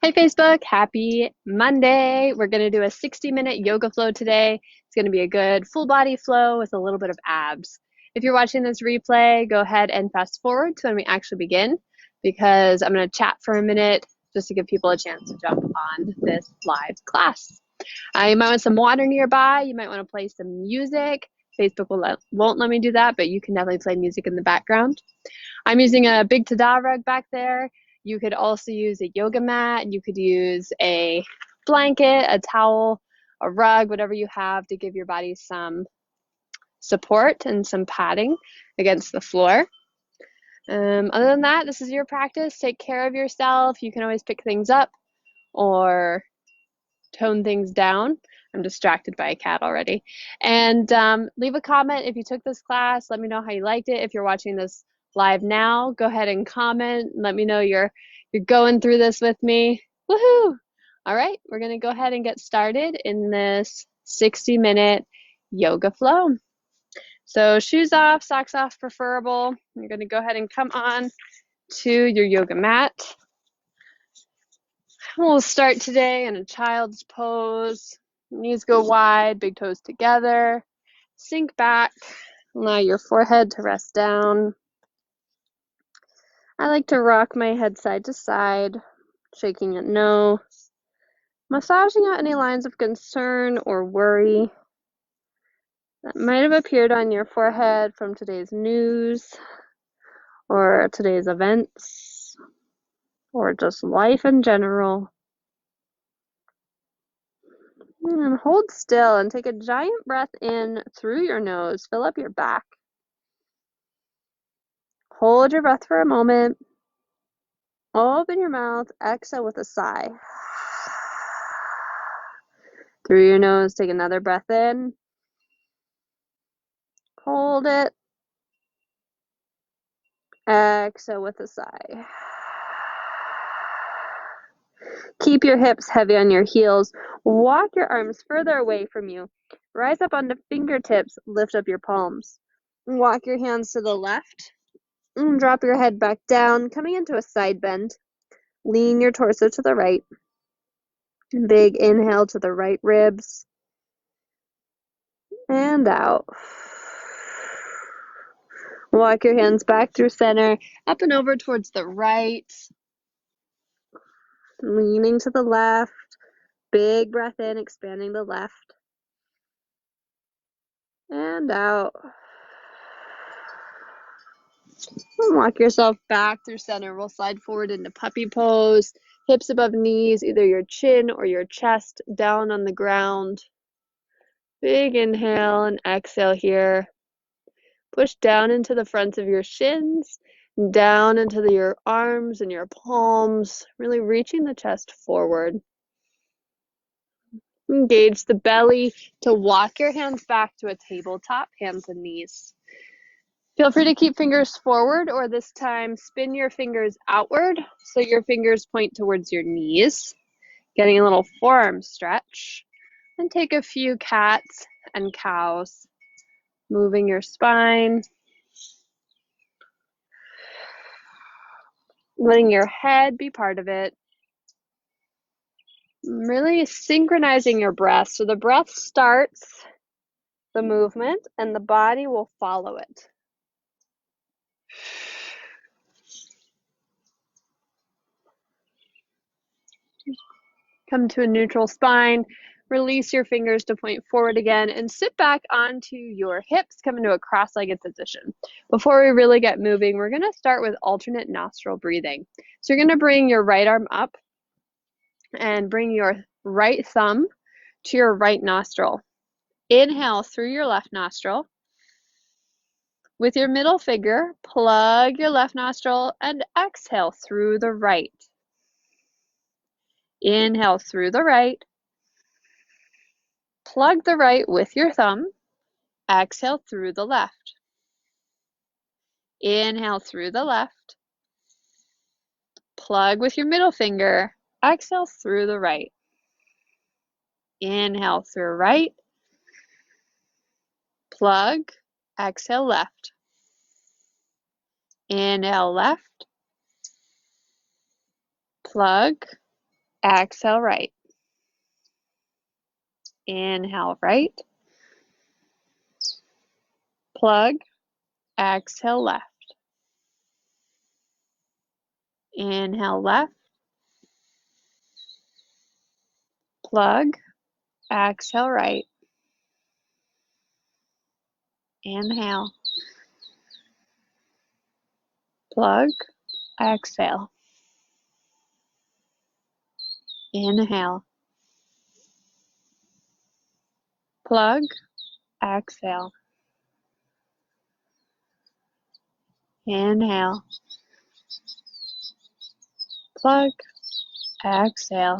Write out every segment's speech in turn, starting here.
Hey Facebook, happy Monday. We're going to do a 60-minute yoga flow today. It's going to be a good full body flow with a little bit of abs. If you're watching this replay, go ahead and fast forward to when we actually begin because I'm going to chat for a minute just to give people a chance to jump on this live class. You might want some water nearby. You might want to play some music. Facebook won't let me do that, but you can definitely play music in the background. I'm using a big Tada rug back there. You could also use a yoga mat. You could use a blanket, a towel, a rug, whatever you have to give your body some support and some padding against the floor. Other than that, this is your practice. Take care of yourself. You can always pick things up or tone things down. I'm distracted by a cat already. And leave a comment if you took this class. Let me know how you liked it. If you're watching this live now, go ahead and comment. Let me know you're going through this with me. Woohoo! All right, we're going to go ahead and get started in this 60-minute yoga flow. So shoes off, socks off preferable. You're going to go ahead and come on to your yoga mat. We'll start today in a child's pose. Knees go wide, big toes together. Sink back. Allow your forehead to rest down. I like to rock my head side to side, shaking it no. Massaging out any lines of concern or worry that might have appeared on your forehead from today's news or today's events or just life in general. And hold still and take a giant breath in through your nose. Fill up your back. Hold your breath for a moment. Open your mouth. Exhale with a sigh. Through your nose, take another breath in. Hold it. Exhale with a sigh. Keep your hips heavy on your heels. Walk your arms further away from you. Rise up onto fingertips. Lift up your palms. Walk your hands to the left. And drop your head back down, coming into a side bend. Lean your torso to the right. Big inhale to the right ribs. And out. Walk your hands back through center, up and over towards the right. Leaning to the left. Big breath in, expanding the left. And out. Walk yourself back through center. We'll slide forward into puppy pose. Hips above knees, either your chin or your chest down on the ground. Big inhale and exhale here. Push down into the fronts of your shins, down into your arms and your palms, really reaching the chest forward. Engage the belly to walk your hands back to a tabletop, hands and knees. Feel free to keep fingers forward, or this time spin your fingers outward so your fingers point towards your knees, getting a little forearm stretch. And take a few cats and cows, moving your spine, letting your head be part of it. Really synchronizing your breath. So the breath starts the movement and the body will follow it. Come to a neutral spine. Release your fingers to point forward again and sit back onto your hips. Come into a cross-legged position. Before we really get moving, we're going to start with alternate nostril breathing. So you're going to bring your right arm up and bring your right thumb to your right nostril. Inhale through your left nostril. With your middle finger, plug your left nostril and exhale through the right. Inhale through the right. Plug the right with your thumb. Exhale through the left. Inhale through the left. Plug with your middle finger. Exhale through the right. Inhale through right. Plug. Exhale left. Inhale left. Plug. Exhale, right. Inhale, right. Plug. Exhale, left. Inhale, left. Plug. Exhale, right. Inhale. Plug. Exhale. Inhale. Plug. Exhale. Inhale. Plug. Exhale.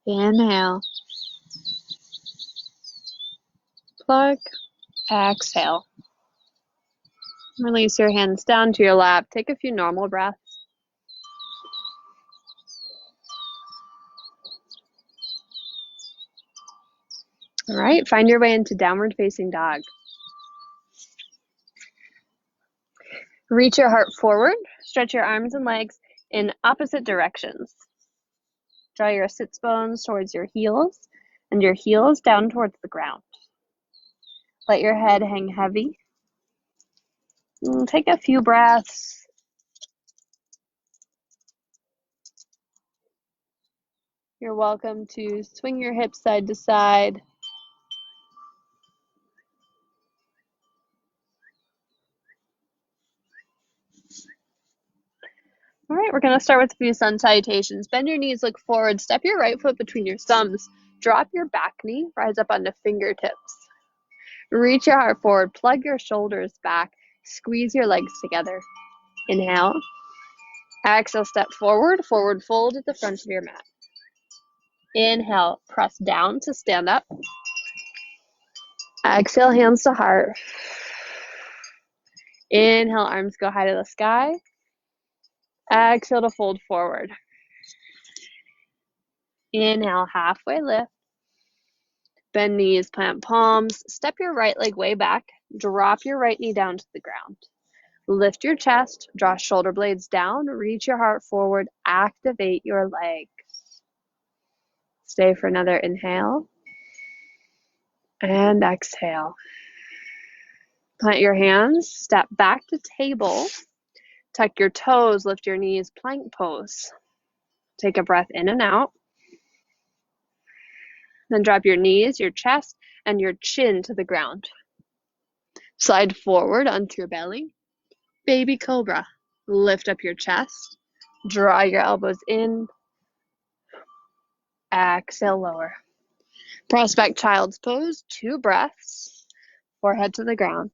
Inhale. Plug. Exhale. Release your hands down to your lap. Take a few normal breaths. All right, find your way into downward facing dog. Reach your heart forward. Stretch your arms and legs in opposite directions. Draw your sits bones towards your heels and your heels down towards the ground. Let your head hang heavy. Take a few breaths. You're welcome to swing your hips side to side. All right, we're going to start with a few sun salutations. Bend your knees, look forward, step your right foot between your thumbs, drop your back knee, rise up onto fingertips. Reach your heart forward, plug your shoulders back, squeeze your legs together. Inhale. Exhale, step forward, forward fold at the front of your mat. Inhale, press down to stand up. Exhale, hands to heart. Inhale, arms go high to the sky. Exhale to fold forward. Inhale, halfway lift. Bend knees, plant palms. Step your right leg way back. Drop your right knee down to the ground. Lift your chest, draw shoulder blades down, reach your heart forward, activate your legs. Stay for another inhale. And exhale. Plant your hands, step back to table. Tuck your toes, lift your knees, plank pose. Take a breath in and out. Then drop your knees, your chest, and your chin to the ground. Slide forward onto your belly. Baby cobra. Lift up your chest. Draw your elbows in. Exhale, lower. Prospect child's pose, 2 breaths. Forehead to the ground.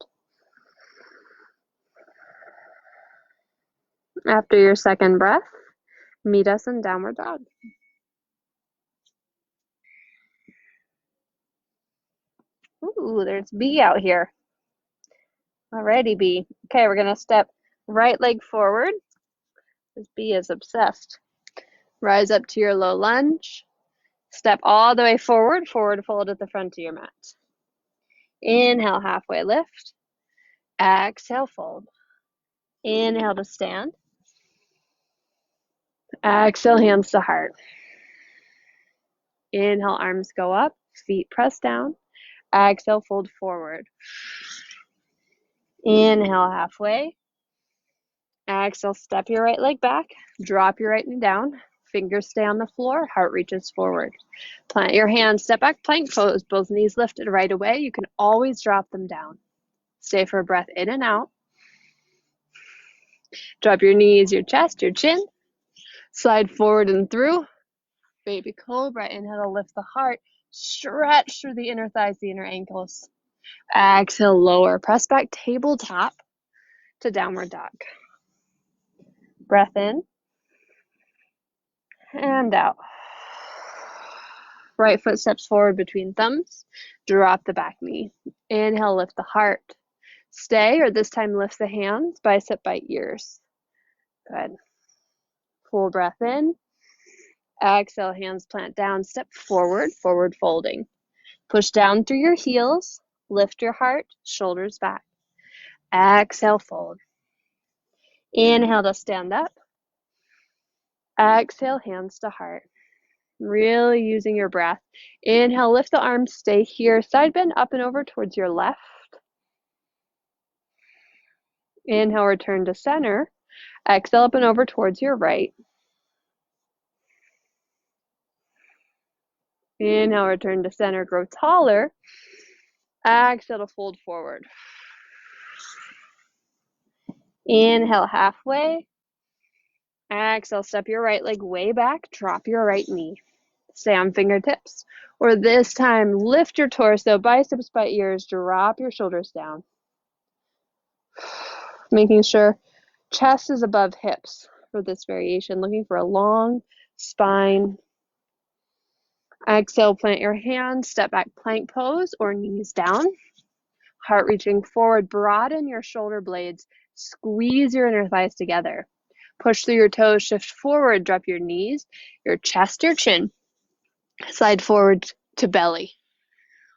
After your second breath, meet us in downward dog. Ooh, there's B out here. Alrighty, B. Okay, we're gonna step right leg forward. This B is obsessed. Rise up to your low lunge. Step all the way forward, forward fold at the front of your mat. Inhale, halfway lift. Exhale, fold. Inhale to stand. Exhale, hands to heart. Inhale, arms go up, feet press down. Exhale, fold forward. Inhale, halfway. Exhale, step your right leg back. Drop your right knee down. Fingers stay on the floor. Heart reaches forward. Plant your hands, step back, plank pose. Both knees lifted right away. You can always drop them down. Stay for a breath in and out. Drop your knees, your chest, your chin. Slide forward and through. Baby cobra. Inhale to lift the heart. Stretch through the inner thighs, the inner ankles. Exhale, lower. Press back, tabletop to downward dog. Breath in and out. Right foot steps forward between thumbs. Drop the back knee. Inhale, lift the heart. Stay, or this time lift the hands, bicep by ears. Good. Full breath in. Exhale, hands plant down. Step forward, forward folding. Push down through your heels. Lift your heart, shoulders back. Exhale, fold. Inhale to stand up. Exhale, hands to heart. Really using your breath. Inhale, lift the arms, stay here. Side bend up and over towards your left. Inhale, return to center. Exhale, up and over towards your right. Inhale, return to center, grow taller. Exhale to fold forward. Inhale, halfway. Exhale, step your right leg way back, drop your right knee. Stay on fingertips. Or this time, lift your torso, biceps by ears, drop your shoulders down. Making sure chest is above hips for this variation, looking for a long spine. Exhale, plant your hands, step back plank pose or knees down. Heart reaching forward, broaden your shoulder blades, squeeze your inner thighs together. Push through your toes, shift forward, drop your knees, your chest, your chin. Slide forward to belly.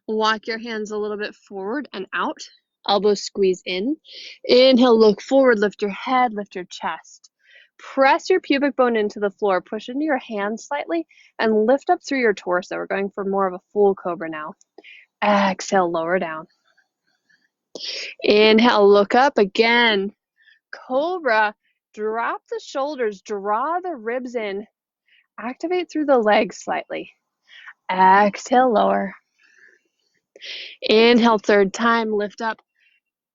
Walk your hands a little bit forward and out. Elbows squeeze in. Inhale, look forward, lift your head, lift your chest. Press your pubic bone into the floor, push into your hands slightly, and lift up through your torso. We're going for more of a full cobra now. Exhale, lower down. Inhale, look up again. Cobra, drop the shoulders, draw the ribs in, activate through the legs slightly. Exhale, lower. Inhale, third time, lift up.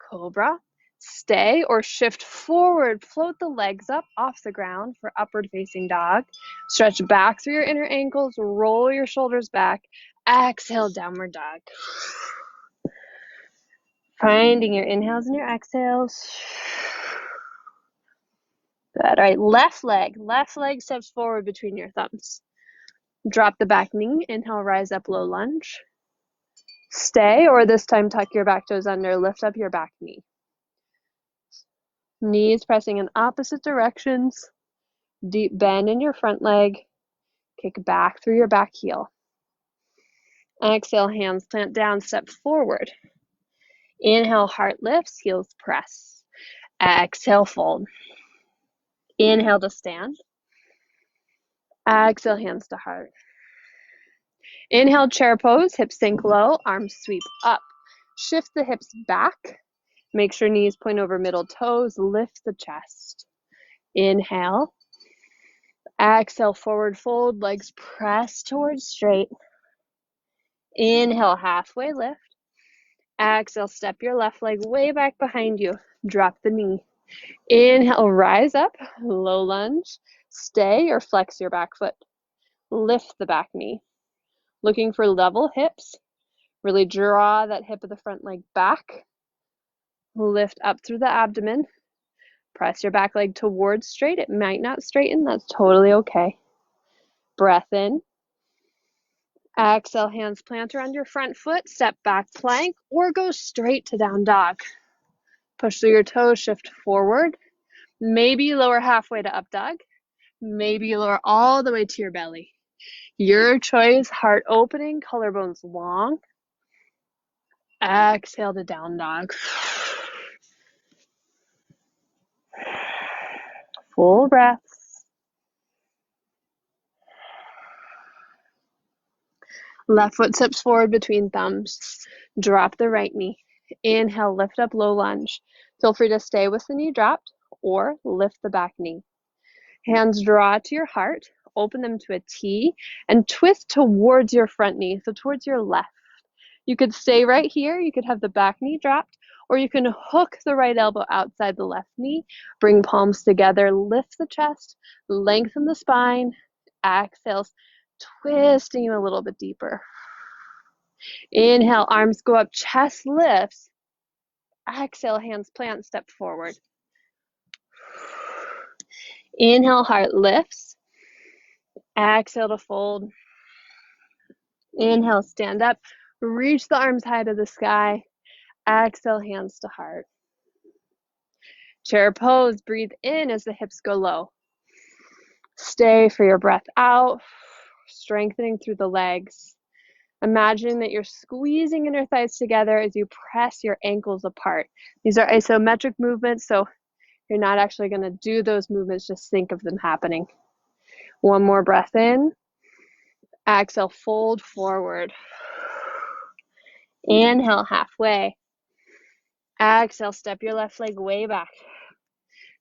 Cobra, stay or shift forward, float the legs up off the ground for upward facing dog. Stretch back through your inner ankles, roll your shoulders back. Exhale, downward dog. Finding your inhales and your exhales. Good. All right, left leg steps forward between your thumbs. Drop the back knee, inhale, rise up, low lunge. Stay, or this time tuck your back toes under, lift up your back knee. Knees pressing in opposite directions. Deep bend in your front leg. Kick back through your back heel. Exhale, hands plant down, step forward. Inhale, heart lifts, heels press. Exhale, fold. Inhale to stand. Exhale, hands to heart. Inhale, chair pose, hips sink low, arms sweep up. Shift the hips back. Make sure knees point over middle toes, lift the chest. Inhale. Exhale, forward fold, legs press towards straight. Inhale, halfway lift. Exhale, step your left leg way back behind you. Drop the knee. Inhale, rise up, low lunge. Stay or flex your back foot. Lift the back knee. Looking for level hips. Really draw that hip of the front leg back. Lift up through the abdomen. Press your back leg towards straight. It might not straighten. That's totally okay. Breath in. Exhale, hands plant around your front foot. Step back plank or go straight to down dog. Push through your toes, shift forward. Maybe lower halfway to up dog. Maybe lower all the way to your belly. Your choice, heart opening, collarbones long. Exhale to down dog. Full breaths. Left foot steps forward between thumbs. Drop the right knee. Inhale, lift up, low lunge. Feel free to stay with the knee dropped or lift the back knee. Hands draw to your heart. Open them to a T and twist towards your front knee, so towards your left. You could stay right here. You could have the back knee dropped, or you can hook the right elbow outside the left knee. Bring palms together, lift the chest, lengthen the spine. Exhales, twisting you a little bit deeper. Inhale, arms go up, chest lifts. Exhale, hands plant, step forward. Inhale, heart lifts. Exhale to fold. Inhale, stand up. Reach the arms high to the sky. Exhale, hands to heart. Chair pose, breathe in as the hips go low. Stay for your breath out, strengthening through the legs. Imagining that you're squeezing inner thighs together as you press your ankles apart. These are isometric movements, so you're not actually going to do those movements, just think of them happening. One more breath in. Exhale, fold forward. Inhale, halfway. Exhale, step your left leg way back.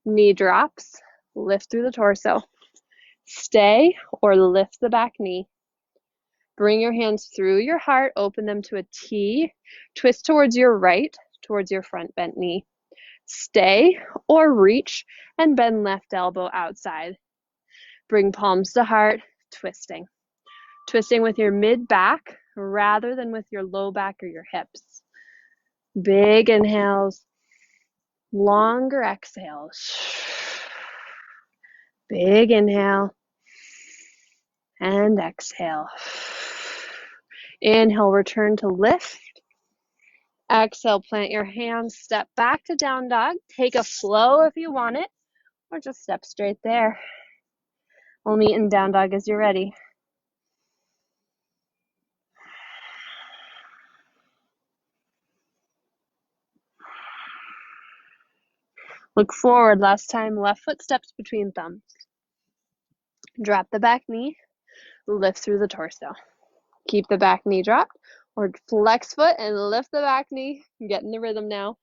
Knee drops, lift through the torso. Stay or lift the back knee. Bring your hands through your heart, open them to a T. Twist towards your right, towards your front bent knee. Stay or reach and bend left elbow outside. Bring palms to heart, twisting. Twisting with your mid back rather than with your low back or your hips. Big inhales, longer exhales. Big inhale and exhale. Inhale, return to lift. Exhale, plant your hands, step back to down dog. Take a flow if you want it, or just step straight there. We'll meet in down dog as you're ready. Look forward. Last time, left foot steps between thumbs. Drop the back knee, lift through the torso. Keep the back knee dropped, or flex foot and lift the back knee. Get in the rhythm now.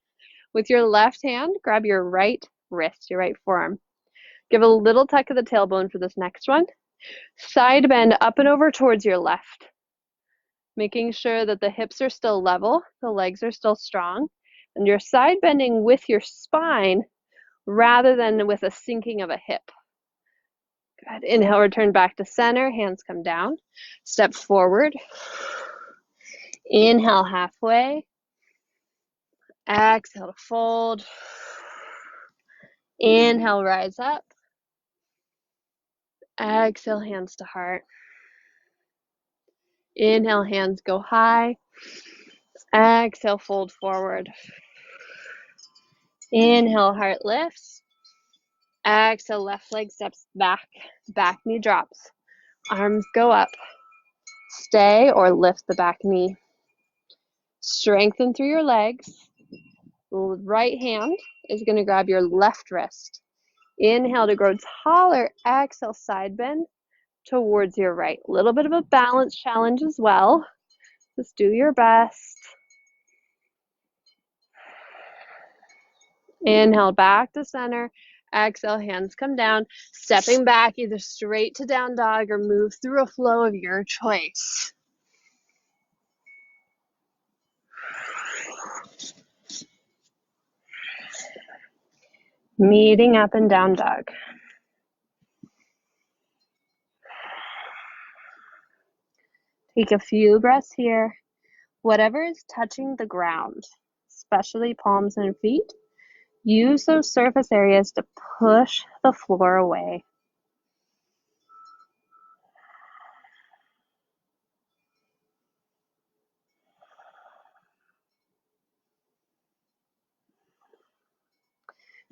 With your left hand, grab your right wrist, your right forearm. Give a little tuck of the tailbone for this next one. Side bend up and over towards your left. Making sure that the hips are still level, the legs are still strong, and you're side bending with your spine rather than with a sinking of a hip. Good. Inhale, return back to center, hands come down. Step forward. Inhale, halfway. Exhale to fold. Inhale, rise up. Exhale, hands to heart. Inhale, hands go high. Exhale, fold forward. Inhale, heart lifts. Exhale, left leg steps back. Back knee drops. Arms go up. Stay or lift the back knee. Strengthen through your legs. Right hand is going to grab your left wrist. Inhale to grow taller. Exhale, side bend towards your right. A little bit of a balance challenge as well. Just do your best. Inhale, back to center. Exhale, hands come down. Stepping back either straight to down dog or move through a flow of your choice. Meeting up in down dog. Take a few breaths here. Whatever is touching the ground, especially palms and feet, use those surface areas to push the floor away.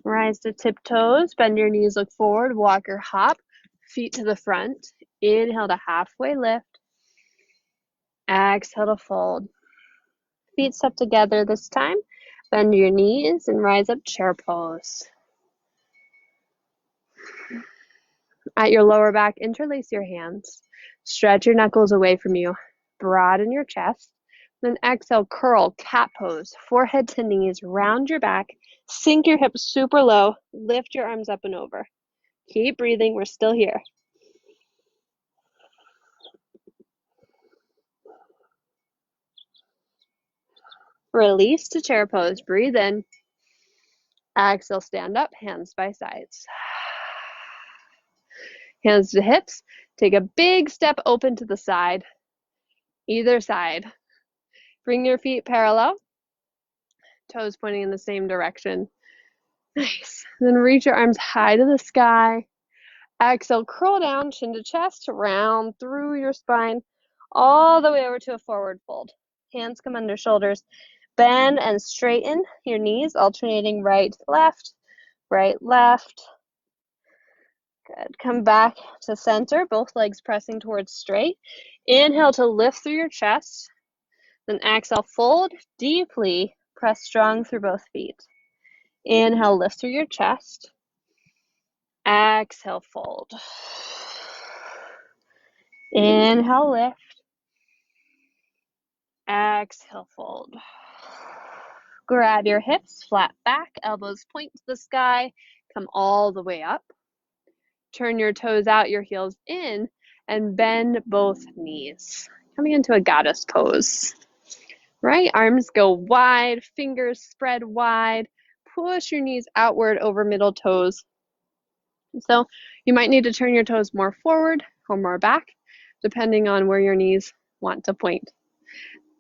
Rise to tiptoes, bend your knees, look forward, walk or hop, feet to the front. Inhale to halfway lift. Exhale to fold. Feet step together this time. Bend your knees and rise up, chair pose. At your lower back, interlace your hands. Stretch your knuckles away from you. Broaden your chest. Then exhale, curl, cat pose. Forehead to knees, round your back. Sink your hips super low. Lift your arms up and over. Keep breathing. We're still here. Release to chair pose. Breathe in. Exhale, stand up, hands by sides. Hands to hips. Take a big step open to the side. Either side. Bring your feet parallel. Toes pointing in the same direction. Nice. Then reach your arms high to the sky. Exhale, curl down, chin to chest, round through your spine, all the way over to a forward fold. Hands come under shoulders. Bend and straighten your knees, alternating right, left. Good. Come back to center, both legs pressing towards straight. Inhale to lift through your chest. Then exhale, fold deeply. Press strong through both feet. Inhale, lift through your chest. Exhale, fold. Inhale, lift. Exhale, fold. Grab your hips, flat back, elbows point to the sky, come all the way up. Turn your toes out, your heels in, and bend both knees. Coming into a goddess pose. Right, arms go wide, fingers spread wide. Push your knees outward over middle toes. So you might need to turn your toes more forward or more back, depending on where your knees want to point.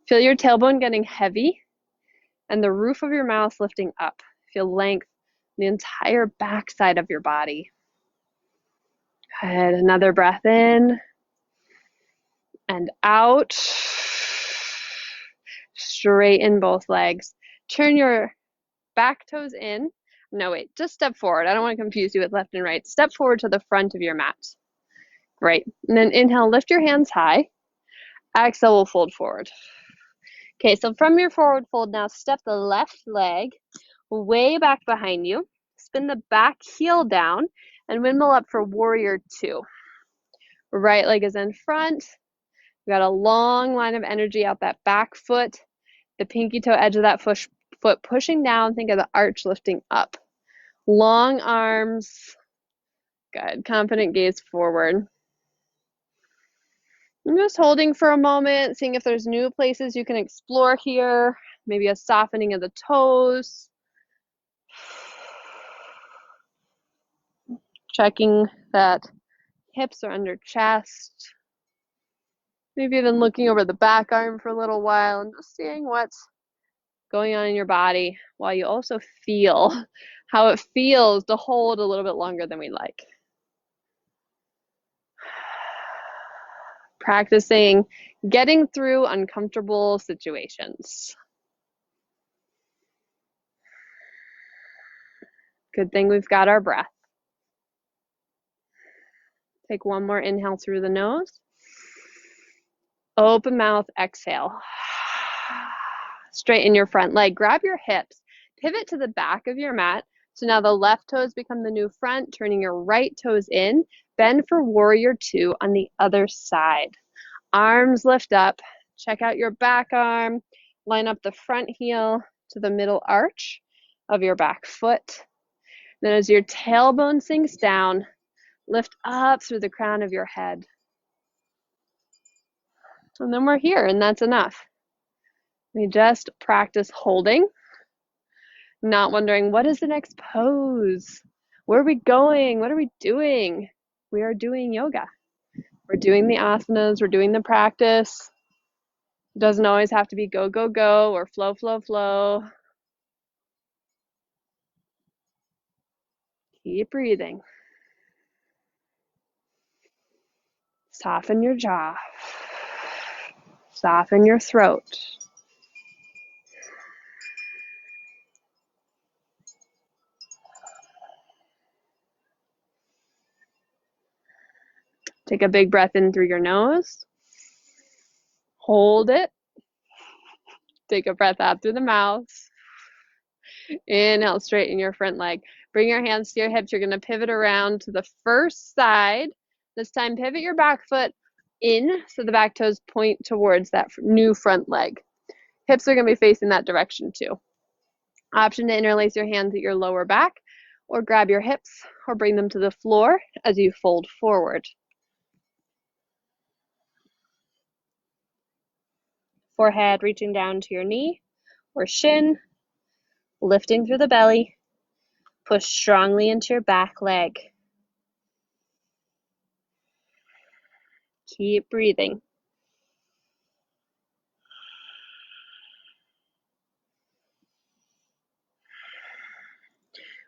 Feel your tailbone getting heavy and the roof of your mouth lifting up. Feel length in the entire back side of your body. Good. Another breath in and out. Straighten both legs. Turn your back toes in. No, wait, just step forward. I don't want to confuse you with left and right. Step forward to the front of your mat. Great. And then inhale, lift your hands high. Exhale, we'll fold forward. Okay, so from your forward fold now, step the left leg way back behind you. Spin the back heel down and windmill up for warrior two. Right leg is in front. We got a long line of energy out that back foot. The pinky toe edge of that foot pushing down. Think of the arch lifting up. Long arms. Good. Confident gaze forward. I'm just holding for a moment, seeing if there's new places you can explore here. Maybe a softening of the toes. Checking that hips are under chest. Maybe even looking over the back arm for a little while and just seeing what's going on in your body while you also feel how it feels to hold a little bit longer than we like. Practicing getting through uncomfortable situations. Good thing we've got our breath. Take one more inhale through the nose. Open mouth, exhale. Straighten your front leg. Grab your hips. Pivot to the back of your mat. So now the left toes become the new front, turning your right toes in. Bend for warrior two on the other side. Arms lift up. Check out your back arm. Line up the front heel to the middle arch of your back foot. Then as your tailbone sinks down, lift up through the crown of your head. And then we're here, and that's enough. We just practice holding, not wondering, what is the next pose? Where are we going? What are we doing? We are doing yoga. We're doing the asanas. We're doing the practice. It doesn't always have to be go, go, go, or flow, flow, flow. Keep breathing. Soften your jaw. Soften your throat. Take a big breath in through your nose. Hold it. Take a breath out through the mouth. Inhale, straighten your front leg. Bring your hands to your hips. You're going to pivot around to the first side. This time, pivot your back foot in so the back toes point towards that new front leg. Hips are going to be facing that direction too. Option to interlace your hands at your lower back or grab your hips or bring them to the floor as you fold forward. Forehead reaching down to your knee or shin, lifting through the belly. Push strongly into your back leg. Keep breathing.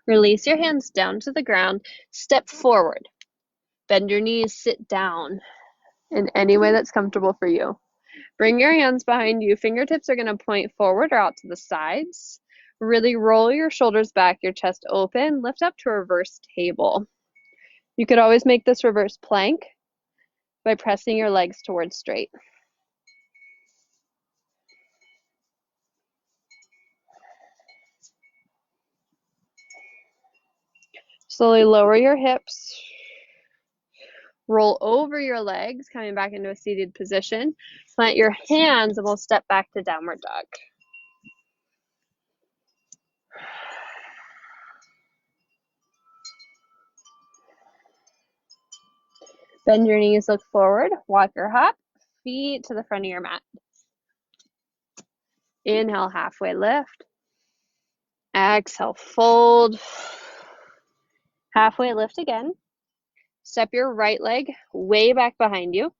Release your hands down to the ground. Step forward. Bend your knees, sit down in any way that's comfortable for you. Bring your hands behind you. Fingertips are going to point forward or out to the sides. Really roll your shoulders back, your chest open. Lift up to a reverse table. You could always make this reverse plank by pressing your legs towards straight. Slowly lower your hips. Roll over your legs, coming back into a seated position. Plant your hands and we'll step back to downward dog. Bend your knees, look forward, walk your hop, feet to the front of your mat. Inhale, halfway lift. Exhale, fold. Halfway lift again. Step your right leg way back behind you.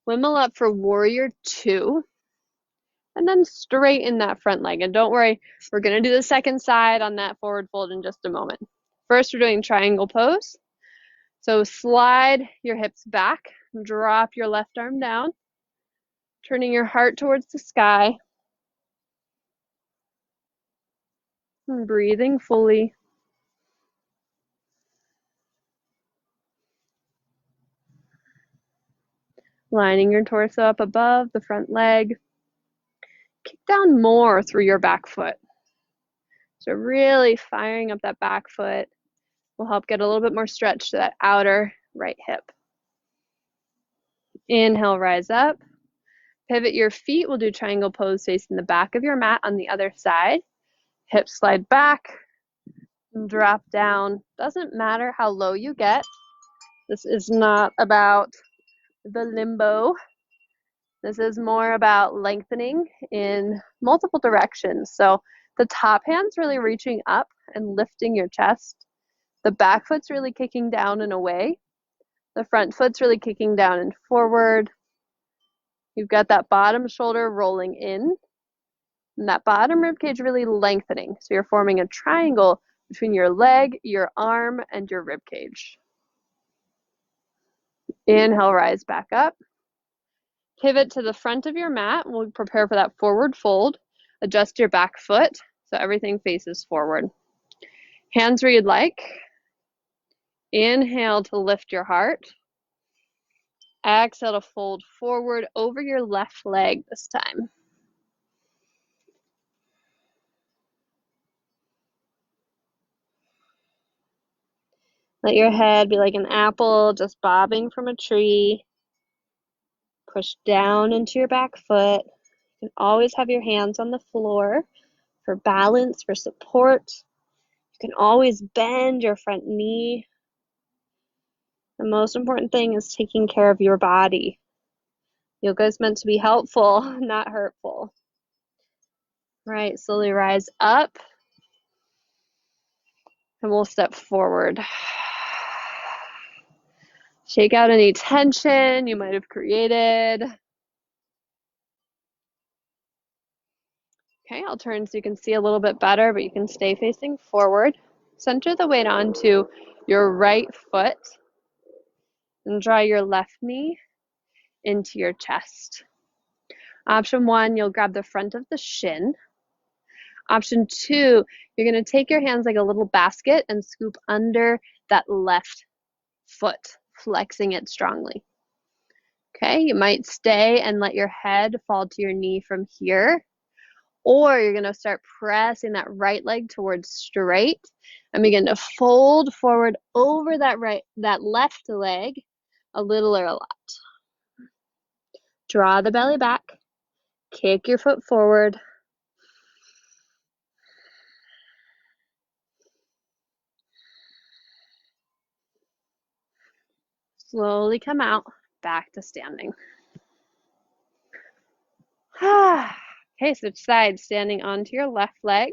Wimble up for warrior two. And then straighten that front leg. And don't worry, we're going to do the second side on that forward fold in just a moment. First, we're doing triangle pose. So slide your hips back, drop your left arm down, turning your heart towards the sky, and breathing fully. Lining your torso up above the front leg. Kick down more through your back foot. So really firing up that back foot will help get a little bit more stretch to that outer right hip. Inhale, rise up. Pivot your feet. We'll do triangle pose facing the back of your mat on the other side. Hips slide back, drop down. Doesn't matter how low you get. This is not about the limbo. This is more about lengthening in multiple directions. So the top hand's really reaching up and lifting your chest. The back foot's really kicking down and away. The front foot's really kicking down and forward. You've got that bottom shoulder rolling in, and that bottom rib cage really lengthening. So you're forming a triangle between your leg, your arm, and your rib cage. Inhale, rise back up. Pivot to the front of your mat. We'll prepare for that forward fold. Adjust your back foot so everything faces forward. Hands where you'd like. Inhale to lift your heart. Exhale to fold forward over your left leg this time. Let your head be like an apple just bobbing from a tree. Push down into your back foot. You can always have your hands on the floor for balance, for support. You can always bend your front knee. The most important thing is taking care of your body. Yoga is meant to be helpful, not hurtful. Right, slowly rise up. And we'll step forward. Shake out any tension you might have created. Okay, I'll turn so you can see a little bit better, but you can stay facing forward. Center the weight onto your right foot and draw your left knee into your chest. Option one, you'll grab the front of the shin. Option two, you're going to take your hands like a little basket and scoop under that left foot, flexing it strongly. Okay, you might stay and let your head fall to your knee from here, or you're going to start pressing that right leg towards straight and begin to fold forward over that left leg a little or a lot. Draw the belly back, kick your foot forward. Slowly come out, back to standing. Okay, switch sides, standing onto your left leg.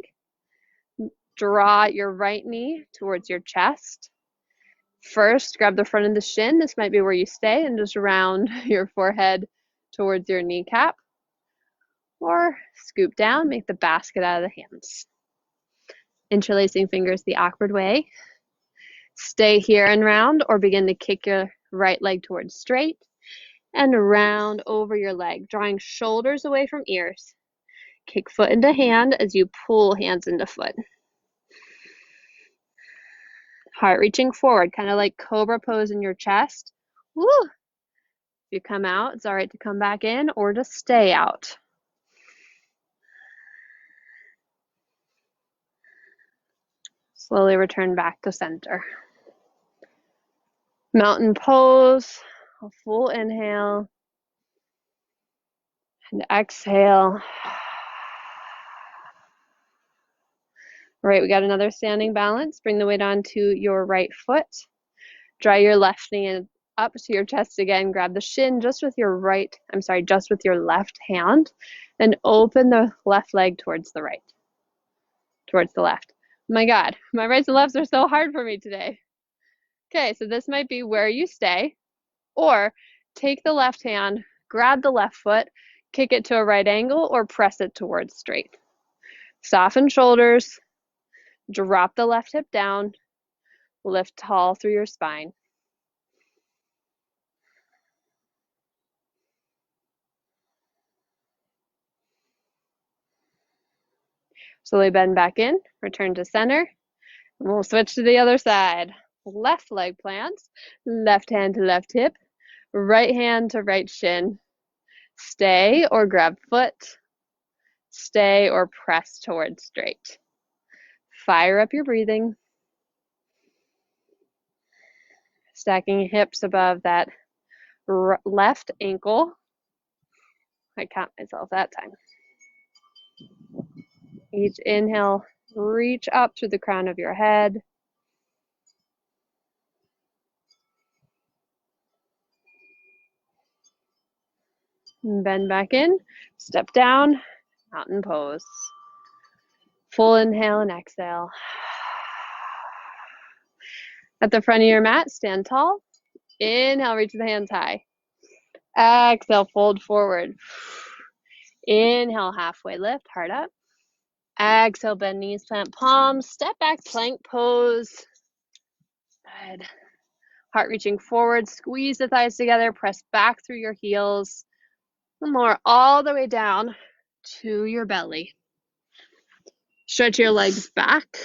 Draw your right knee towards your chest. First, grab the front of the shin. This might be where you stay, and just round your forehead towards your kneecap. Or scoop down, make the basket out of the hands. Interlacing fingers the awkward way. Stay here and round, or begin to kick your right leg towards straight and round over your leg, drawing shoulders away from ears. Kick foot into hand as you pull hands into foot. Heart reaching forward, kind of like cobra pose in your chest. Woo! If you come out, it's all right to come back in or to stay out. Slowly return back to center. Mountain pose. A full inhale and exhale. All right, we got another standing balance. Bring the weight onto your right foot. Draw your left knee up to your chest again. Grab the shin just with your just with your left hand. And open the left leg towards the right, towards the left. Oh my God, my rights and lefts are so hard for me today. Okay, so this might be where you stay, or take the left hand, grab the left foot, kick it to a right angle, or press it towards straight. Soften shoulders, drop the left hip down, lift tall through your spine. Slowly bend back in, return to center, and we'll switch to the other side. Left leg plants, left hand to left hip, right hand to right shin. Stay or grab foot, stay or press towards straight. Fire up your breathing. Stacking hips above that left ankle. I caught myself that time. Each inhale, reach up through the crown of your head. Bend back in, step down, mountain pose. Full inhale and exhale. At the front of your mat, stand tall. Inhale, reach the hands high. Exhale, fold forward. Inhale, halfway lift, heart up. Exhale, bend knees, plant palms, step back, plank pose. Good. Heart reaching forward, squeeze the thighs together, press back through your heels. And lower all the way down to your belly. Stretch your legs back.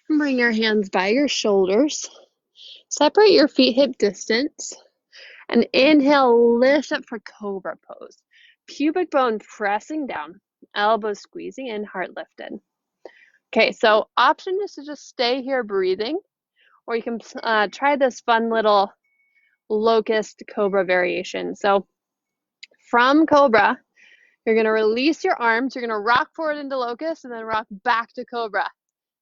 And bring your hands by your shoulders. Separate your feet hip distance. And inhale, lift up for cobra pose. Pubic bone pressing down, elbows squeezing in, heart lifted. Okay, so option is to just stay here breathing, or you can try this fun little locust cobra variation. So from cobra, you're going to release your arms, you're going to rock forward into locust, and then rock back to cobra.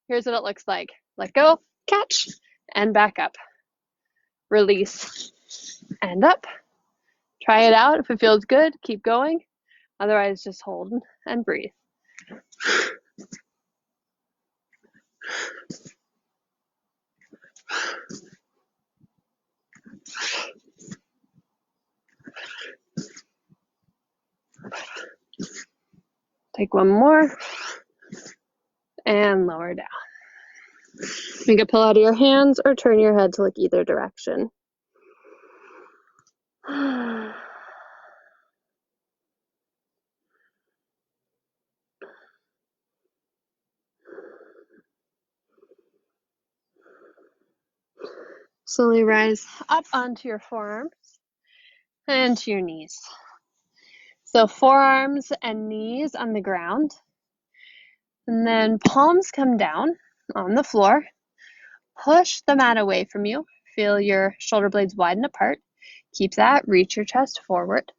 Here's what it looks like. Let go, catch, and back up. Release, and up. Try it out. If it feels good, keep going. Otherwise, just hold and breathe. Take one more. And lower down. You can pull out of your hands or turn your head to look either direction. Slowly rise up onto your forearms and to your knees. So forearms and knees on the ground. And then palms come down on the floor. Push the mat away from you. Feel your shoulder blades widen apart. Keep that. Reach your chest forward.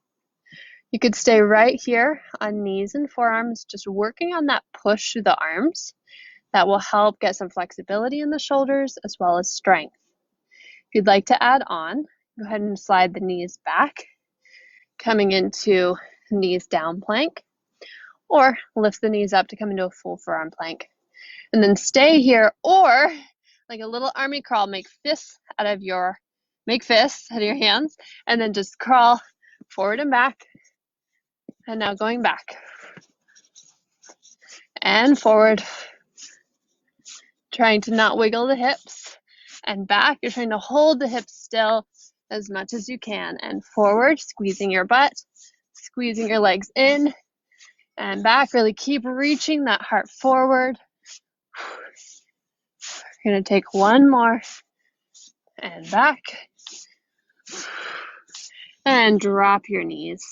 You could stay right here on knees and forearms, just working on that push through the arms. That will help get some flexibility in the shoulders as well as strength. If you'd like to add on, go ahead and slide the knees back, coming into knees down plank, or lift the knees up to come into a full forearm plank. And then stay here, or like a little army crawl, make fists out of your hands, and then just crawl forward and back. And now going back and forward, trying to not wiggle the hips, and back. You're trying to hold the hips still as much as you can, and forward, squeezing your butt, squeezing your legs in and back. Really keep reaching that heart forward. We're going to take one more and back, and drop your knees.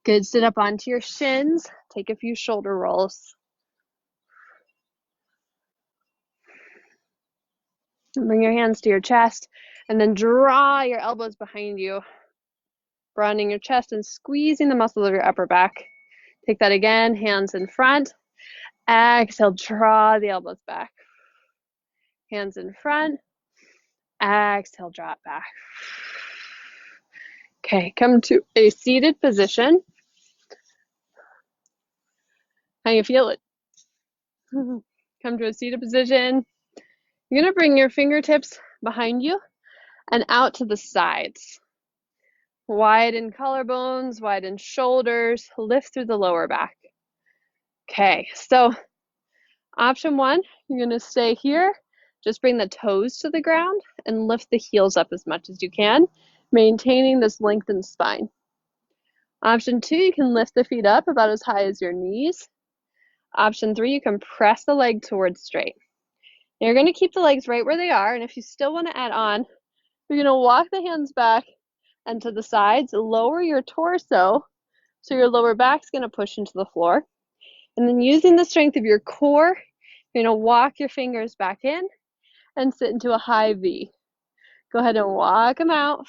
Good. Sit up onto your shins. Take a few shoulder rolls. And bring your hands to your chest And then draw your elbows behind you, broadening your chest and squeezing the muscles of your upper back. Take that again, hands in front. Exhale, draw the elbows back. Hands in front. Exhale, drop back. Okay, come to a seated position. How you feel it? Come to a seated position. You're gonna bring your fingertips behind you and out to the sides. Widen collarbones, widen shoulders, lift through the lower back. Okay, so option one, you're gonna stay here. Just bring the toes to the ground and lift the heels up as much as you can, maintaining this lengthened spine. Option two, you can lift the feet up about as high as your knees. Option three, you can press the leg towards straight. You're going to keep the legs right where they are, and if you still want to add on, you're going to walk the hands back and to the sides, lower your torso, so your lower back's going to push into the floor. And then using the strength of your core, you're going to walk your fingers back in and sit into a high V. Go ahead and walk them out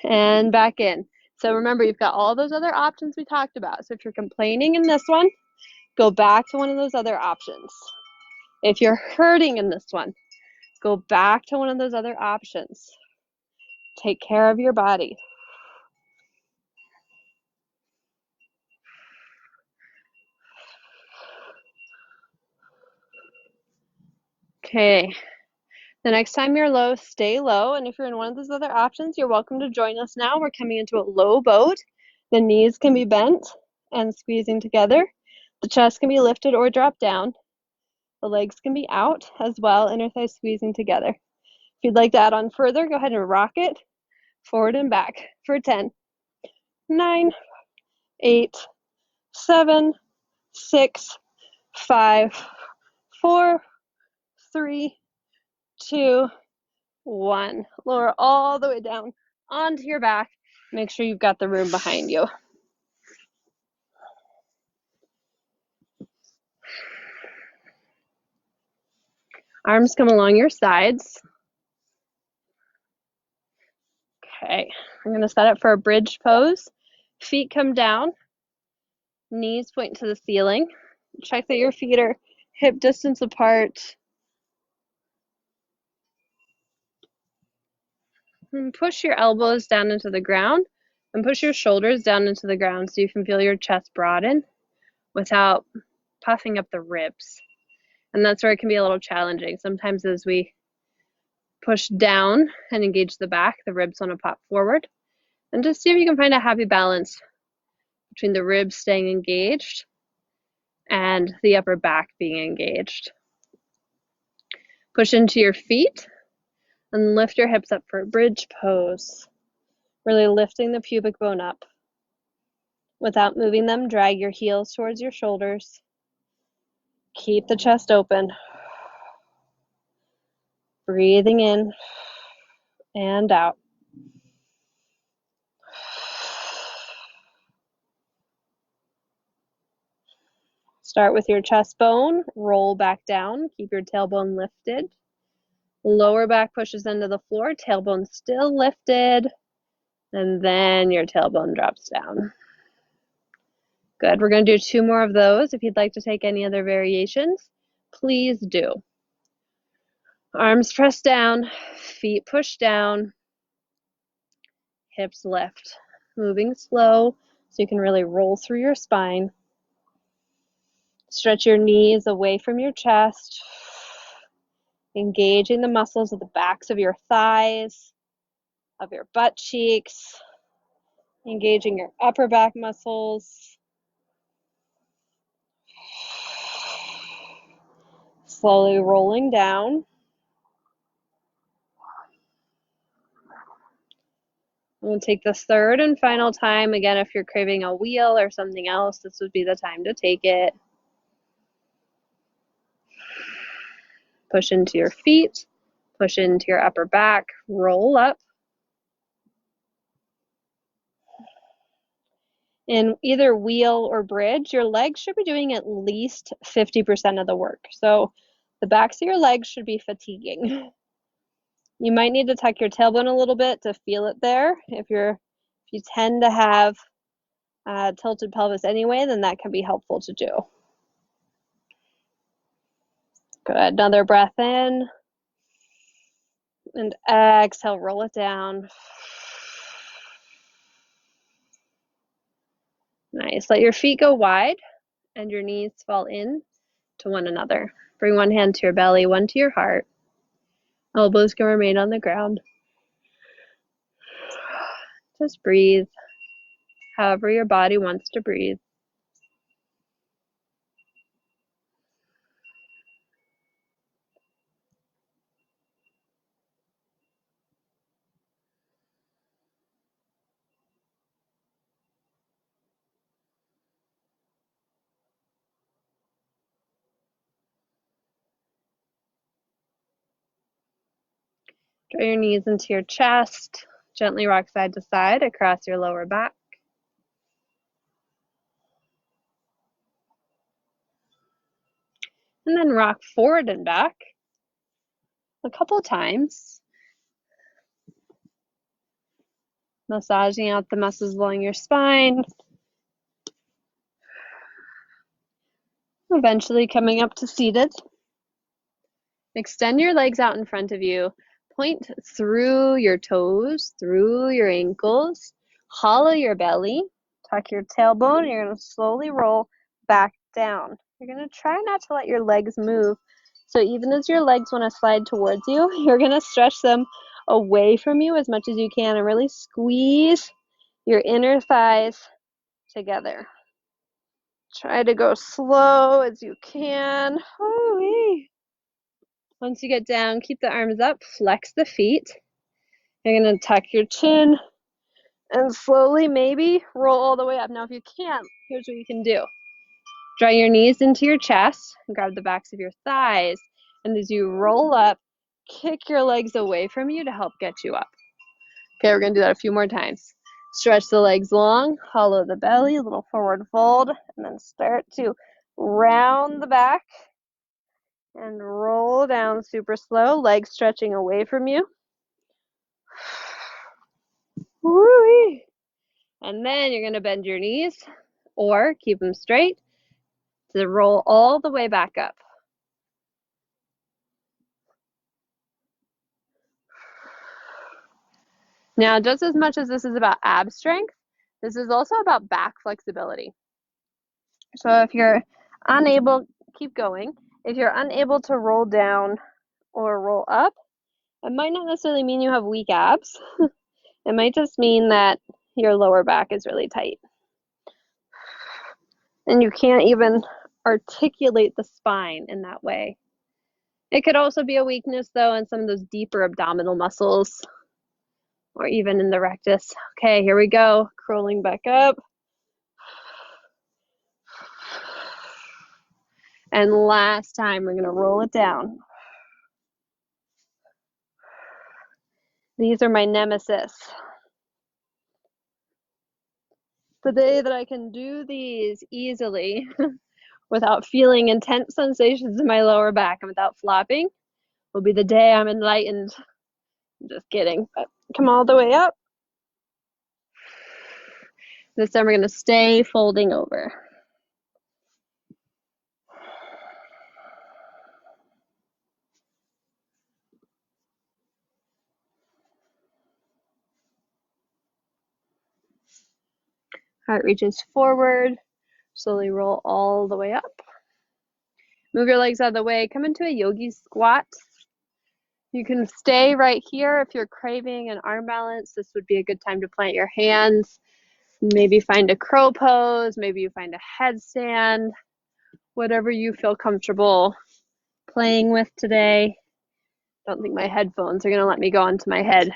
and back in. So remember, you've got all those other options we talked about. So if you're complaining in this one, go back to one of those other options. If you're hurting in this one, go back to one of those other options. Take care of your body. Okay, the next time you're low, stay low. And if you're in one of those other options, you're welcome to join us now. We're coming into a low boat. The knees can be bent and squeezing together. The chest can be lifted or dropped down. The legs can be out as well, inner thighs squeezing together. If you'd like to add on further, go ahead and rock it forward and back for 10, 9, 8, 7, 6, 5, 4, 3, 2, 1. Lower all the way down onto your back. Make sure you've got the room behind you. Arms come along your sides. Okay, I'm going to set up for a bridge pose. Feet come down, knees point to the ceiling. Check that your feet are hip distance apart. And push your elbows down into the ground and push your shoulders down into the ground so you can feel your chest broaden without puffing up the ribs. And that's where it can be a little challenging. Sometimes as we push down and engage the back, the ribs want to pop forward. And just see if you can find a happy balance between the ribs staying engaged and the upper back being engaged. Push into your feet and lift your hips up for a bridge pose. Really lifting the pubic bone up. Without moving them, drag your heels towards your shoulders. Keep the chest open. Breathing in and out. Start with your chest bone, roll back down, keep your tailbone lifted. Lower back pushes into the floor, tailbone still lifted, and then your tailbone drops down. Good, we're going to do 2 more of those. If you'd like to take any other variations, please do. Arms press down, feet push down, hips lift. Moving slow so you can really roll through your spine. Stretch your knees away from your chest, engaging the muscles of the backs of your thighs, of your butt cheeks, engaging your upper back muscles. Slowly rolling down. We'll take the third and final time. Again, if you're craving a wheel or something else, this would be the time to take it. Push into your feet, push into your upper back, roll up. In either wheel or bridge, your legs should be doing at least 50% of the work. So the backs of your legs should be fatiguing. You might need to tuck your tailbone a little bit to feel it there. If you tend to have tilted pelvis anyway, then that can be helpful to do. Good. Another breath in. And exhale, roll it down. Nice. Let your feet go wide and your knees fall in to one another. Bring one hand to your belly, one to your heart. Elbows can remain on the ground. Just breathe however your body wants to breathe. Draw your knees into your chest. Gently rock side to side across your lower back. And then rock forward and back a couple times. Massaging out the muscles along your spine. Eventually coming up to seated. Extend your legs out in front of you. Point through your toes, through your ankles. Hollow your belly. Tuck your tailbone. You're going to slowly roll back down. You're going to try not to let your legs move. So even as your legs want to slide towards you, you're going to stretch them away from you as much as you can and really squeeze your inner thighs together. Try to go slow as you can. Hoo-wee. Once you get down, keep the arms up, flex the feet. You're going to tuck your chin and slowly maybe roll all the way up. Now, if you can't, here's what you can do. Draw your knees into your chest and grab the backs of your thighs. And as you roll up, kick your legs away from you to help get you up. Okay, we're going to do that a few more times. Stretch the legs long, hollow the belly, a little forward fold, and then start to round the back and roll down super slow, legs stretching away from you. Woo-wee. And then you're going to bend your knees or keep them straight to roll all the way back up. Now, just as much as this is about ab strength, this is also about back flexibility. So if you're unable, keep going. If you're unable to roll down or roll up, it might not necessarily mean you have weak abs. It might just mean that your lower back is really tight. And you can't even articulate the spine in that way. It could also be a weakness, though, in some of those deeper abdominal muscles or even in the rectus. Okay, here we go. Crawling back up. And last time, we're going to roll it down. These are my nemesis. The day that I can do these easily without feeling intense sensations in my lower back and without flopping will be the day I'm enlightened. I'm just kidding, but come all the way up. This time we're going to stay folding over. Heart reaches forward. Slowly roll all the way up. Move your legs out of the way. Come into a yogi squat. You can stay right here if you're craving an arm balance. This would be a good time to plant your hands. Maybe find a crow pose. Maybe you find a headstand. Whatever you feel comfortable playing with today. Don't think my headphones are going to let me go onto my head.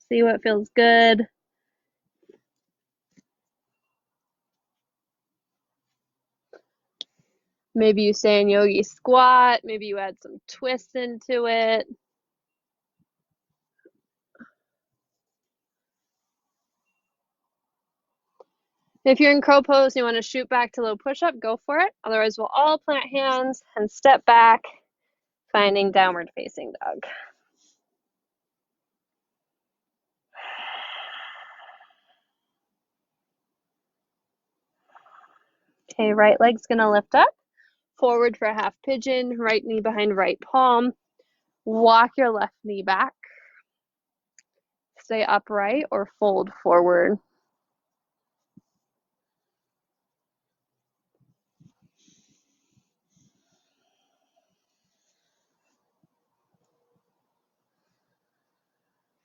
See what feels good. Maybe you stay in yogi squat. Maybe you add some twists into it. If you're in crow pose and you want to shoot back to low push-up, go for it. Otherwise, we'll all plant hands and step back, finding downward facing dog. Okay, right leg's gonna lift up. Forward for a half pigeon, right knee behind right palm. Walk your left knee back. Stay upright or fold forward.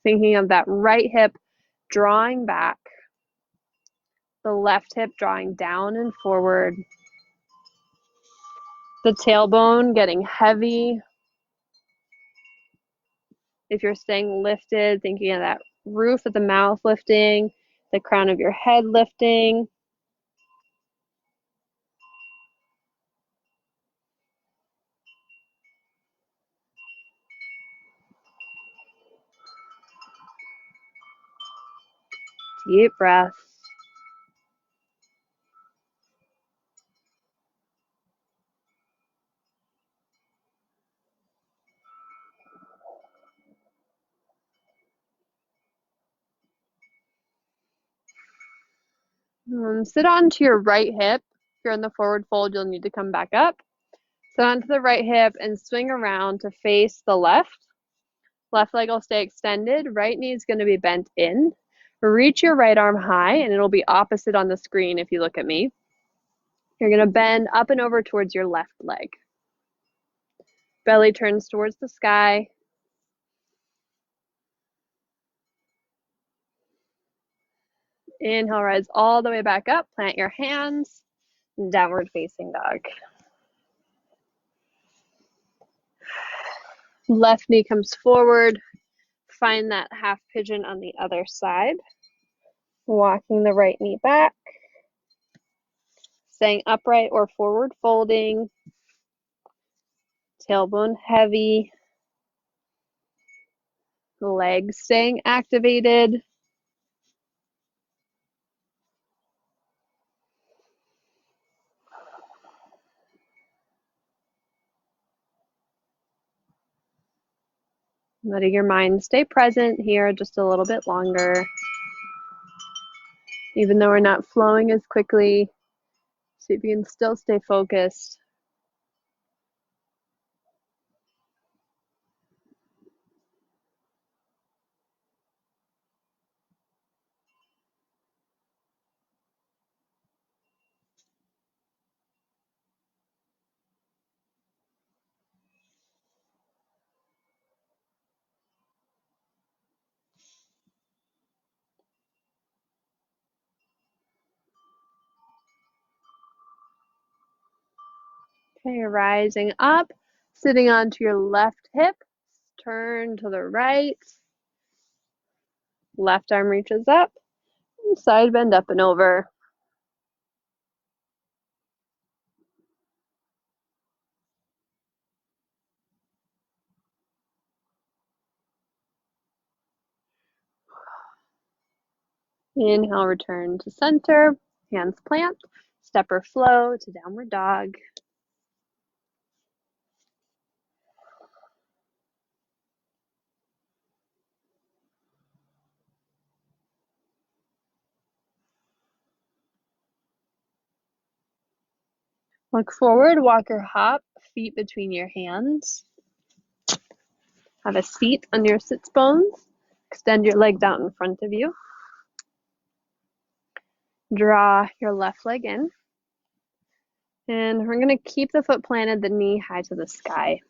Thinking of that right hip drawing back, the left hip drawing down and forward, the tailbone getting heavy. If you're staying lifted, thinking of that roof of the mouth lifting, the crown of your head lifting. Deep breath. Sit onto your right hip. If you're in the forward fold, you'll need to come back up. Sit onto the right hip and swing around to face the left. Left leg will stay extended. Right knee is going to be bent in. Reach your right arm high, and it'll be opposite on the screen if you look at me. You're going to bend up and over towards your left leg. Belly turns towards the sky. Inhale, rise all the way back up. Plant your hands. Downward facing dog. Left knee comes forward. Find that half pigeon on the other side. Walking the right knee back. Staying upright or forward folding. Tailbone heavy. Legs staying activated. Letting your mind stay present here just a little bit longer. Even though we're not flowing as quickly, see if you can still stay focused. Okay, rising up, sitting onto your left hip, turn to the right. Left arm reaches up, and side bend up and over. Inhale, return to center, hands plant, step or flow to downward dog. Look forward, walk or hop, feet between your hands. Have a seat on your sits bones. Extend your legs out in front of you. Draw your left leg in. And we're going to keep the foot planted, the knee high to the sky.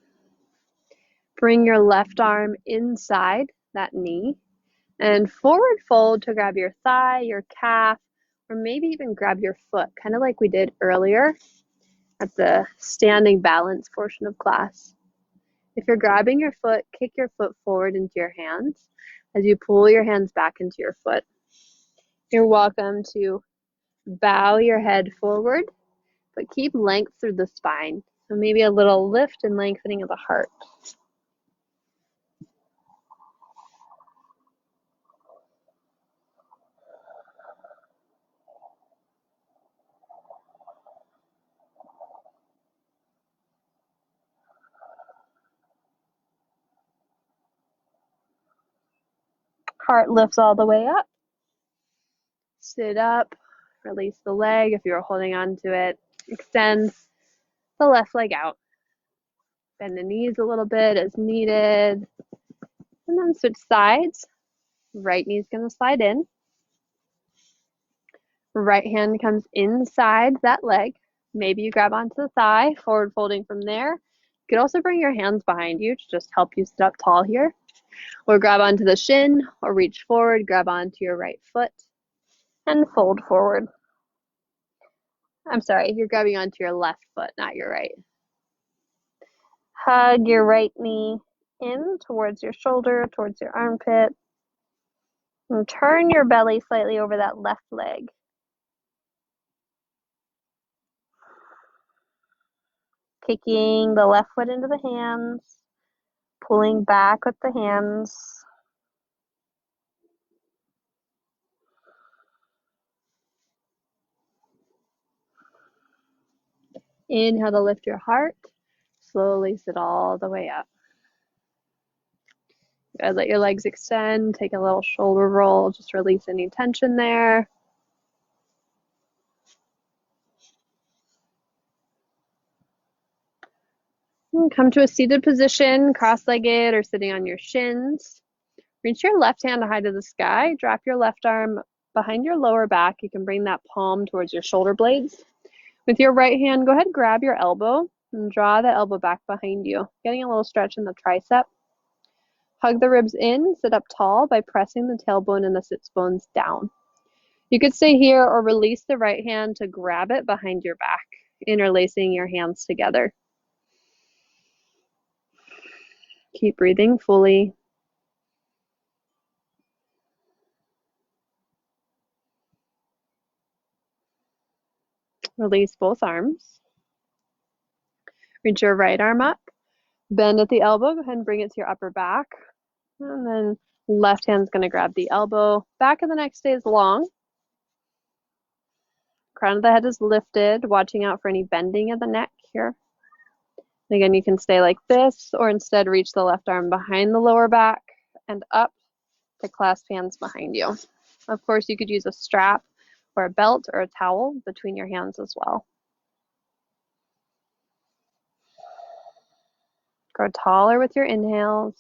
Bring your left arm inside that knee and forward fold to grab your thigh, your calf, or maybe even grab your foot, kind of like we did earlier at the standing balance portion of class. If you're grabbing your foot, kick your foot forward into your hands as you pull your hands back into your foot. You're welcome to bow your head forward, but keep length through the spine. So maybe a little lift and lengthening of the heart. Heart lifts all the way up. Sit up, release the leg if you're holding on to it. Extend the left leg out. Bend the knees a little bit as needed. And then switch sides. Right knee's going to slide in. Right hand comes inside that leg. Maybe you grab onto the thigh, forward folding from there. You could also bring your hands behind you to just help you sit up tall here. Or grab onto the shin, or reach forward, grab onto your right foot, and fold forward. I'm sorry, you're grabbing onto your left foot, not your right. Hug your right knee in towards your shoulder, towards your armpit. And turn your belly slightly over that left leg. Kicking the left foot into the hands, pulling back with the hands. Inhale to lift your heart. Slowly sit all the way up. Good. Let your legs extend. Take a little shoulder roll. Just release any tension there. And come to a seated position, cross-legged or sitting on your shins. Reach your left hand high to the sky. Drop your left arm behind your lower back. You can bring that palm towards your shoulder blades. With your right hand, go ahead and grab your elbow and draw the elbow back behind you, getting a little stretch in the tricep. Hug the ribs in, sit up tall by pressing the tailbone and the sits bones down. You could stay here or release the right hand to grab it behind your back, interlacing your hands together. Keep breathing fully. Release both arms. Reach your right arm up. Bend at the elbow. Go ahead and bring it to your upper back. And then left hand's going to grab the elbow. Back of the neck stays long. Crown of the head is lifted, watching out for any bending of the neck here. And again, you can stay like this, or instead reach the left arm behind the lower back and up to clasp hands behind you. Of course, you could use a strap or a belt or a towel between your hands as well. Grow taller with your inhales.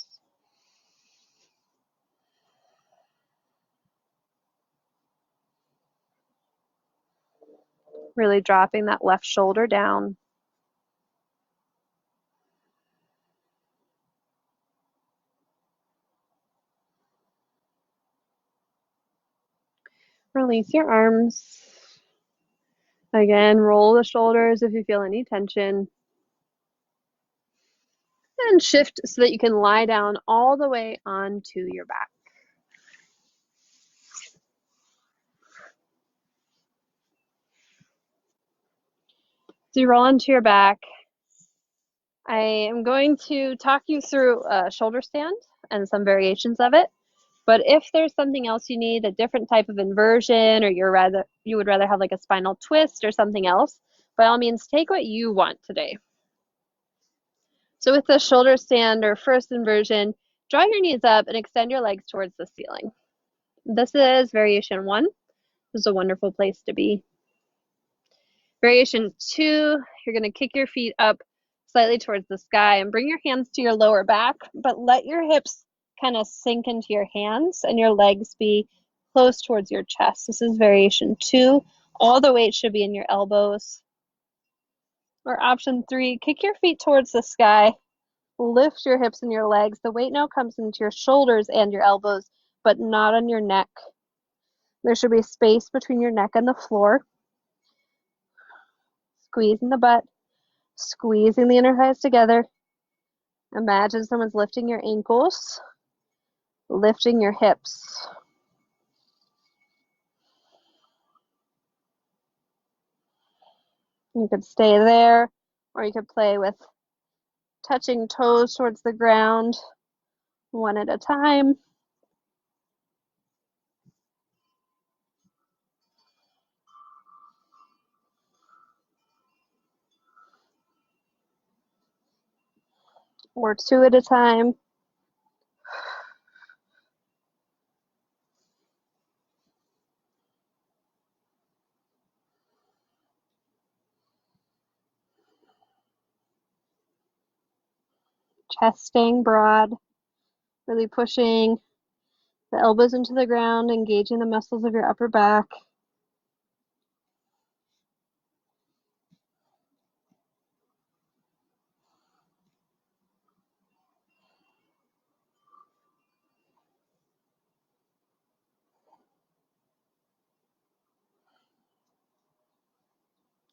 Really dropping that left shoulder down. Release your arms. Again, roll the shoulders if you feel any tension. And shift so that you can lie down all the way onto your back. So you roll onto your back. I am going to talk you through a shoulder stand and some variations of it. But if there's something else you need, a different type of inversion, or you would rather have like a spinal twist or something else, by all means, take what you want today. So with the shoulder stand or first inversion, draw your knees up and extend your legs towards the ceiling. This is variation 1. This is a wonderful place to be. Variation 2, you're going to kick your feet up slightly towards the sky and bring your hands to your lower back, but let your hips kind of sink into your hands and your legs be close towards your chest. This is variation 2. All the weight should be in your elbows. Or option 3, kick your feet towards the sky. Lift your hips and your legs. The weight now comes into your shoulders and your elbows, but not on your neck. There should be space between your neck and the floor. Squeezing the butt, squeezing the inner thighs together. Imagine someone's lifting your ankles, lifting your hips. You could stay there, or you could play with touching toes towards the ground, one at a time. Or 2 at a time. chest staying broad, really pushing the elbows into the ground, engaging the muscles of your upper back.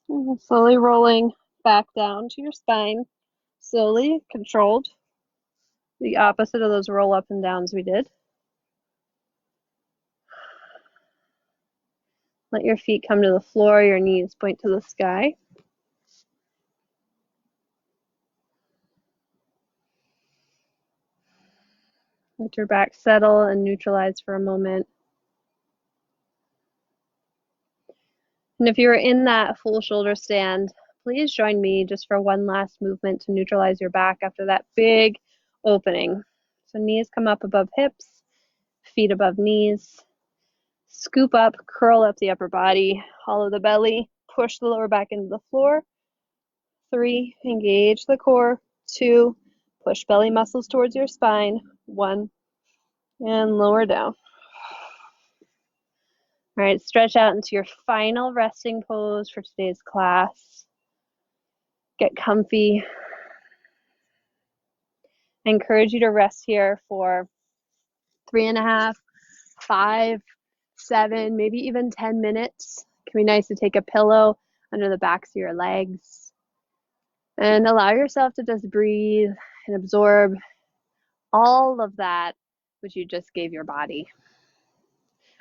And slowly rolling back down to your spine. Slowly, controlled. The opposite of those roll up and downs we did. Let your feet come to the floor, your knees point to the sky. Let your back settle and neutralize for a moment. And if you're in that full shoulder stand, please join me just for one last movement to neutralize your back after that big opening. So knees come up above hips, feet above knees. Scoop up, curl up the upper body, hollow the belly, push the lower back into the floor. 3, engage the core. 2, push belly muscles towards your spine. 1, and lower down. All right, stretch out into your final resting pose for today's class. Get comfy. I encourage you to rest here for 3.5, 5, 7, maybe even 10 minutes. It can be nice to take a pillow under the backs of your legs and allow yourself to just breathe and absorb all of that which you just gave your body.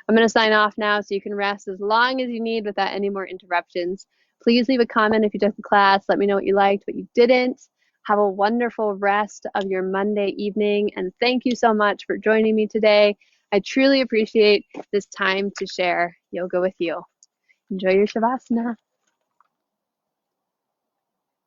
I'm going to sign off now so you can rest as long as you need without any more interruptions. Please leave a comment if you took the class. Let me know what you liked, what you didn't. Have a wonderful rest of your Monday evening, and thank you so much for joining me today. I truly appreciate this time to share yoga with you. Enjoy your Shavasana.